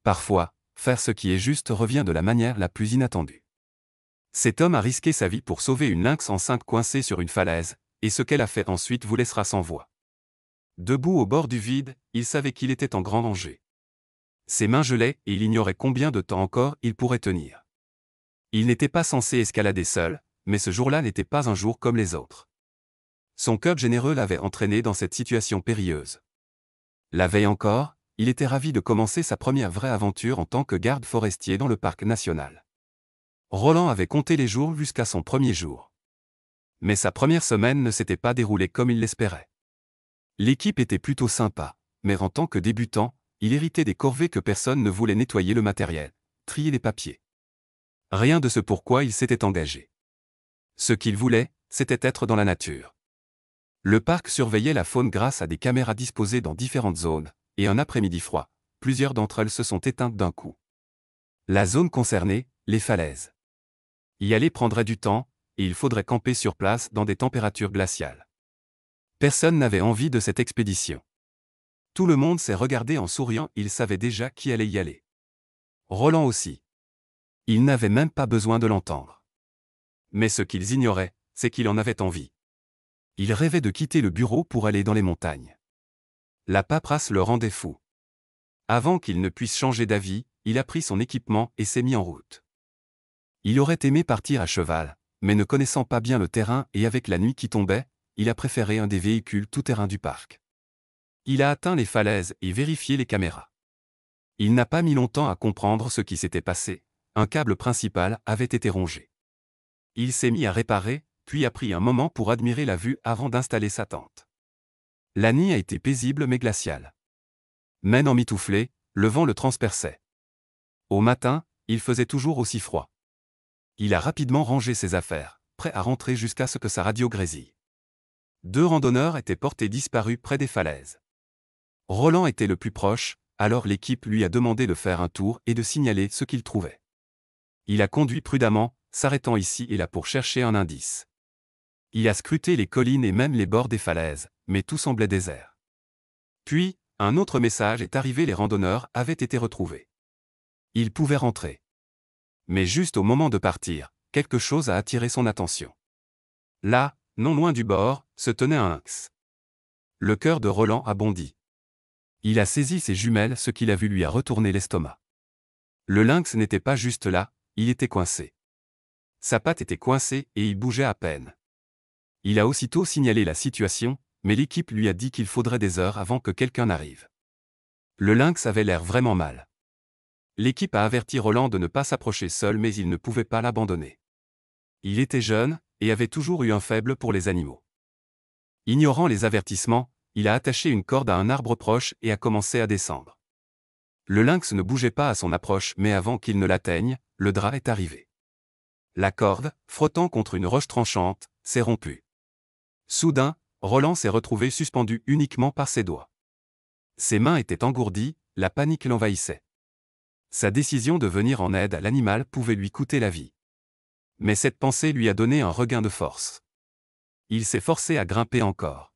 Parfois, faire ce qui est juste revient de la manière la plus inattendue. Cet homme a risqué sa vie pour sauver une lynx enceinte coincée sur une falaise, et ce qu'elle a fait ensuite vous laissera sans voix. Debout au bord du vide, il savait qu'il était en grand danger. Ses mains gelaient et il ignorait combien de temps encore il pourrait tenir. Il n'était pas censé escalader seul, mais ce jour-là n'était pas un jour comme les autres. Son cœur généreux l'avait entraîné dans cette situation périlleuse. La veille encore, il était ravi de commencer sa première vraie aventure en tant que garde forestier dans le parc national. Roland avait compté les jours jusqu'à son premier jour. Mais sa première semaine ne s'était pas déroulée comme il l'espérait. L'équipe était plutôt sympa, mais en tant que débutant, il héritait des corvées que personne ne voulait nettoyer le matériel, trier les papiers. Rien de ce pourquoi il s'était engagé. Ce qu'il voulait, c'était être dans la nature. Le parc surveillait la faune grâce à des caméras disposées dans différentes zones, et un après-midi froid, plusieurs d'entre elles se sont éteintes d'un coup. La zone concernée, les falaises. Y aller prendrait du temps, et il faudrait camper sur place dans des températures glaciales. Personne n'avait envie de cette expédition. Tout le monde s'est regardé en souriant, il savait déjà qui allait y aller. Roland aussi. Il n'avait même pas besoin de l'entendre. Mais ce qu'ils ignoraient, c'est qu'il en avait envie. Il rêvait de quitter le bureau pour aller dans les montagnes. La paperasse le rendait fou. Avant qu'il ne puisse changer d'avis, il a pris son équipement et s'est mis en route. Il aurait aimé partir à cheval, mais ne connaissant pas bien le terrain et avec la nuit qui tombait, il a préféré un des véhicules tout-terrain du parc. Il a atteint les falaises et vérifié les caméras. Il n'a pas mis longtemps à comprendre ce qui s'était passé, un câble principal avait été rongé. Il s'est mis à réparer, puis a pris un moment pour admirer la vue avant d'installer sa tente. La nuit a été paisible mais glaciale. Même emmitouflé, le vent le transperçait. Au matin, il faisait toujours aussi froid. Il a rapidement rangé ses affaires, prêt à rentrer jusqu'à ce que sa radio grésille. 2 randonneurs étaient portés disparus près des falaises. Roland était le plus proche, alors l'équipe lui a demandé de faire un tour et de signaler ce qu'il trouvait. Il a conduit prudemment, s'arrêtant ici et là pour chercher un indice. Il a scruté les collines et même les bords des falaises, mais tout semblait désert. Puis, un autre message est arrivé, les randonneurs avaient été retrouvés. Ils pouvaient rentrer. Mais juste au moment de partir, quelque chose a attiré son attention. Là, non loin du bord, se tenait un lynx. Le cœur de Roland a bondi. Il a saisi ses jumelles, ce qu'il a vu lui a retourné l'estomac. Le lynx n'était pas juste là, il était coincé. Sa patte était coincée et il bougeait à peine. Il a aussitôt signalé la situation, mais l'équipe lui a dit qu'il faudrait des heures avant que quelqu'un n'arrive. Le lynx avait l'air vraiment mal. L'équipe a averti Roland de ne pas s'approcher seul, mais il ne pouvait pas l'abandonner. Il était jeune, et avait toujours eu un faible pour les animaux. Ignorant les avertissements, il a attaché une corde à un arbre proche et a commencé à descendre. Le lynx ne bougeait pas à son approche, mais avant qu'il ne l'atteigne, le drap est arrivé. La corde, frottant contre une roche tranchante, s'est rompue. Soudain, Roland s'est retrouvé suspendu uniquement par ses doigts. Ses mains étaient engourdies, la panique l'envahissait. Sa décision de venir en aide à l'animal pouvait lui coûter la vie. Mais cette pensée lui a donné un regain de force. Il s'est forcé à grimper encore.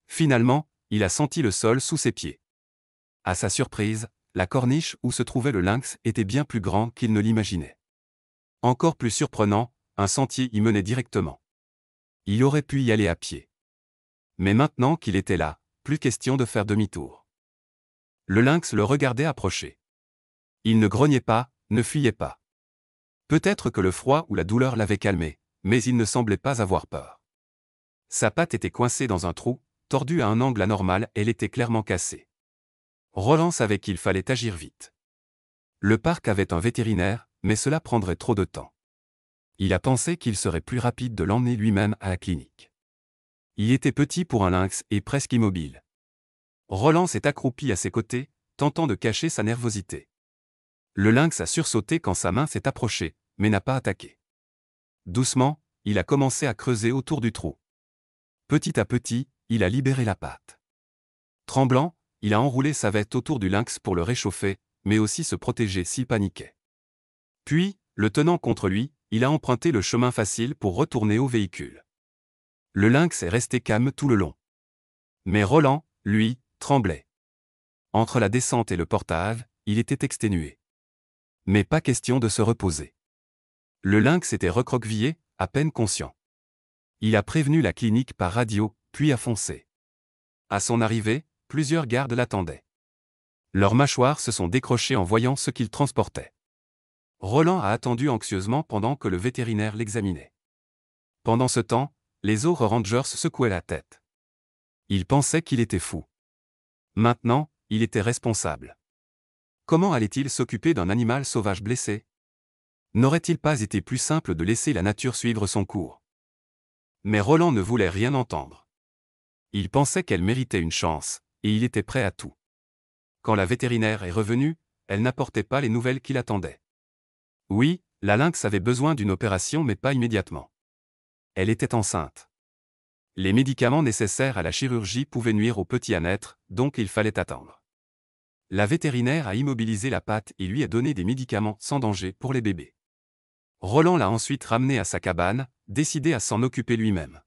Finalement, il a senti le sol sous ses pieds. À sa surprise, la corniche où se trouvait le lynx était bien plus grand qu'il ne l'imaginait. Encore plus surprenant, un sentier y menait directement. Il aurait pu y aller à pied. Mais maintenant qu'il était là, plus question de faire demi-tour. Le lynx le regardait approcher. Il ne grognait pas, ne fuyait pas. Peut-être que le froid ou la douleur l'avaient calmé, mais il ne semblait pas avoir peur. Sa patte était coincée dans un trou, tordue à un angle anormal, elle était clairement cassée. Roland savait qu'il fallait agir vite. Le parc avait un vétérinaire, mais cela prendrait trop de temps. Il a pensé qu'il serait plus rapide de l'emmener lui-même à la clinique. Il était petit pour un lynx et presque immobile. Roland s'est accroupi à ses côtés, tentant de cacher sa nervosité. Le lynx a sursauté quand sa main s'est approchée, mais n'a pas attaqué. Doucement, il a commencé à creuser autour du trou. Petit à petit, il a libéré la patte. Tremblant, il a enroulé sa veste autour du lynx pour le réchauffer, mais aussi se protéger s'il paniquait. Puis, le tenant contre lui, il a emprunté le chemin facile pour retourner au véhicule. Le lynx est resté calme tout le long. Mais Roland, lui, tremblait. Entre la descente et le portage, il était exténué. Mais pas question de se reposer. Le lynx était recroquevillé, à peine conscient. Il a prévenu la clinique par radio, puis a foncé. À son arrivée, plusieurs gardes l'attendaient. Leurs mâchoires se sont décrochées en voyant ce qu'il transportait. Roland a attendu anxieusement pendant que le vétérinaire l'examinait. Pendant ce temps, les autres rangers secouaient la tête. Ils pensaient qu'il était fou. Maintenant, il était responsable. Comment allait-il s'occuper d'un animal sauvage blessé? N'aurait-il pas été plus simple de laisser la nature suivre son cours? Mais Roland ne voulait rien entendre. Il pensait qu'elle méritait une chance, et il était prêt à tout. Quand la vétérinaire est revenue, elle n'apportait pas les nouvelles qu'il attendait. Oui, la lynx avait besoin d'une opération mais pas immédiatement. Elle était enceinte. Les médicaments nécessaires à la chirurgie pouvaient nuire au petit à naître, donc il fallait attendre. La vétérinaire a immobilisé la patte et lui a donné des médicaments sans danger pour les bébés. Roland l'a ensuite ramenée à sa cabane, décidé à s'en occuper lui-même.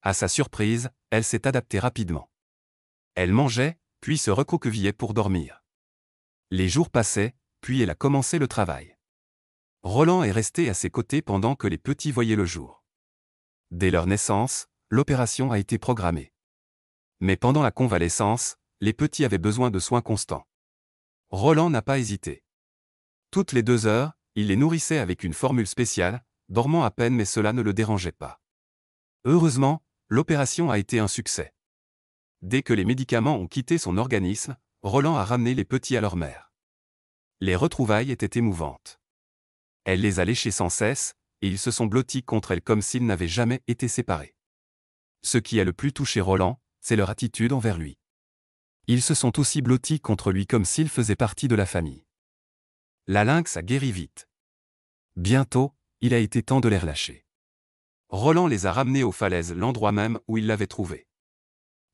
À sa surprise, elle s'est adaptée rapidement. Elle mangeait, puis se recroquevillait pour dormir. Les jours passaient, puis elle a commencé le travail. Roland est resté à ses côtés pendant que les petits voyaient le jour. Dès leur naissance, l'opération a été programmée. Mais pendant la convalescence, les petits avaient besoin de soins constants. Roland n'a pas hésité. Toutes les 2 heures, il les nourrissait avec une formule spéciale, dormant à peine mais cela ne le dérangeait pas. Heureusement, l'opération a été un succès. Dès que les médicaments ont quitté son organisme, Roland a ramené les petits à leur mère. Les retrouvailles étaient émouvantes. Elle les a léchés sans cesse, et ils se sont blottis contre elle comme s'ils n'avaient jamais été séparés. Ce qui a le plus touché Roland, c'est leur attitude envers lui. Ils se sont aussi blottis contre lui comme s'il faisait partie de la famille. La lynx a guéri vite. Bientôt, il a été temps de les relâcher. Roland les a ramenés aux falaises, l'endroit même où il l'avait trouvé.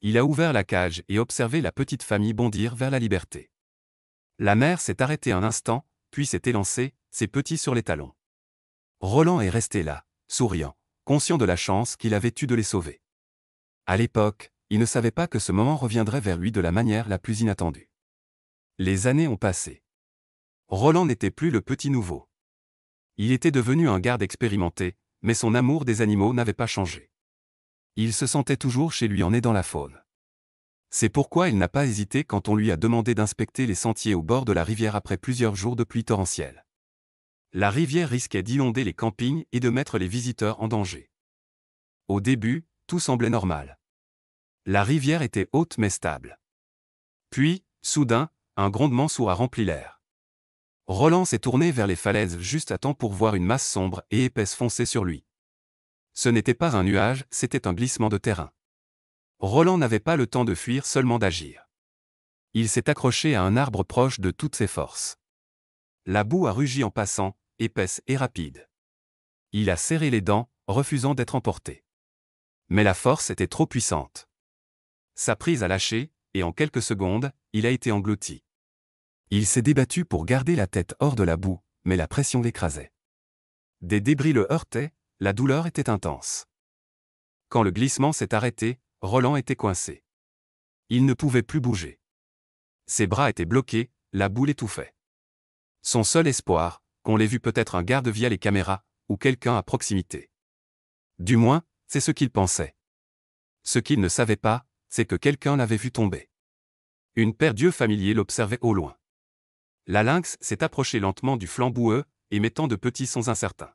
Il a ouvert la cage et observé la petite famille bondir vers la liberté. La mère s'est arrêtée un instant, puis s'est élancée, ses petits sur les talons. Roland est resté là, souriant, conscient de la chance qu'il avait eue de les sauver. À l'époque, il ne savait pas que ce moment reviendrait vers lui de la manière la plus inattendue. Les années ont passé. Roland n'était plus le petit nouveau. Il était devenu un garde expérimenté, mais son amour des animaux n'avait pas changé. Il se sentait toujours chez lui en aidant la faune. C'est pourquoi il n'a pas hésité quand on lui a demandé d'inspecter les sentiers au bord de la rivière après plusieurs jours de pluie torrentielle. La rivière risquait d'inonder les campings et de mettre les visiteurs en danger. Au début, tout semblait normal. La rivière était haute mais stable. Puis, soudain, un grondement sourd a rempli l'air. Roland s'est tourné vers les falaises juste à temps pour voir une masse sombre et épaisse foncer sur lui. Ce n'était pas un nuage, c'était un glissement de terrain. Roland n'avait pas le temps de fuir, seulement d'agir. Il s'est accroché à un arbre proche de toutes ses forces. La boue a rugi en passant, épaisse et rapide. Il a serré les dents, refusant d'être emporté. Mais la force était trop puissante. Sa prise a lâché, et en quelques secondes, il a été englouti. Il s'est débattu pour garder la tête hors de la boue, mais la pression l'écrasait. Des débris le heurtaient, la douleur était intense. Quand le glissement s'est arrêté, Roland était coincé. Il ne pouvait plus bouger. Ses bras étaient bloqués, la boue l'étouffait. Son seul espoir, qu'on l'ait vu peut-être un garde via les caméras, ou quelqu'un à proximité. Du moins, c'est ce qu'il pensait. Ce qu'il ne savait pas, c'est que quelqu'un l'avait vu tomber. Une paire d'yeux familiers l'observait au loin. La lynx s'est approchée lentement du flanc boueux, émettant de petits sons incertains.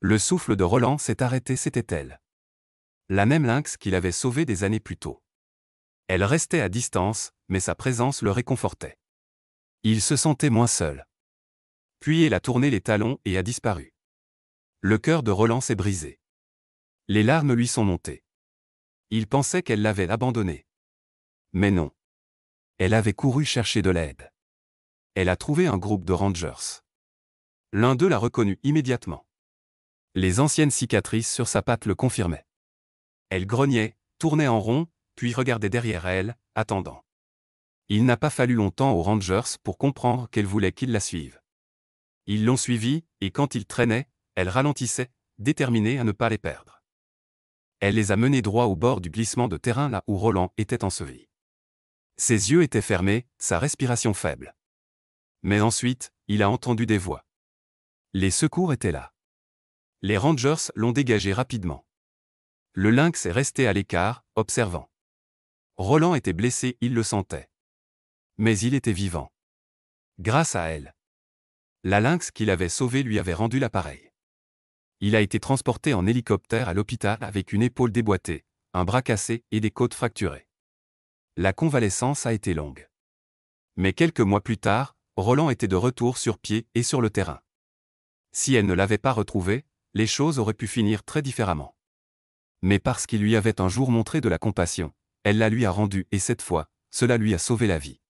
Le souffle de Roland s'est arrêté, c'était elle. La même lynx qu'il avait sauvée des années plus tôt. Elle restait à distance, mais sa présence le réconfortait. Il se sentait moins seul. Puis elle a tourné les talons et a disparu. Le cœur de Roland s'est brisé. Les larmes lui sont montées. Il pensait qu'elle l'avait abandonné. Mais non. Elle avait couru chercher de l'aide. Elle a trouvé un groupe de rangers. L'un d'eux l'a reconnu immédiatement. Les anciennes cicatrices sur sa patte le confirmaient. Elle grognait, tournait en rond, puis regardait derrière elle, attendant. Il n'a pas fallu longtemps aux rangers pour comprendre qu'elle voulait qu'ils la suivent. Ils l'ont suivie, et quand ils traînaient, elle ralentissait, déterminée à ne pas les perdre. Elle les a menés droit au bord du glissement de terrain là où Roland était enseveli. Ses yeux étaient fermés, sa respiration faible. Mais ensuite, il a entendu des voix. Les secours étaient là. Les Rangers l'ont dégagé rapidement. Le lynx est resté à l'écart, observant. Roland était blessé, il le sentait. Mais il était vivant. Grâce à elle. La lynx qu'il avait sauvée lui avait rendu l'appareil. Il a été transporté en hélicoptère à l'hôpital avec une épaule déboîtée, un bras cassé et des côtes fracturées. La convalescence a été longue. Mais quelques mois plus tard, Roland était de retour sur pied et sur le terrain. Si elle ne l'avait pas retrouvé, les choses auraient pu finir très différemment. Mais parce qu'il lui avait un jour montré de la compassion, elle la lui a rendue et cette fois, cela lui a sauvé la vie.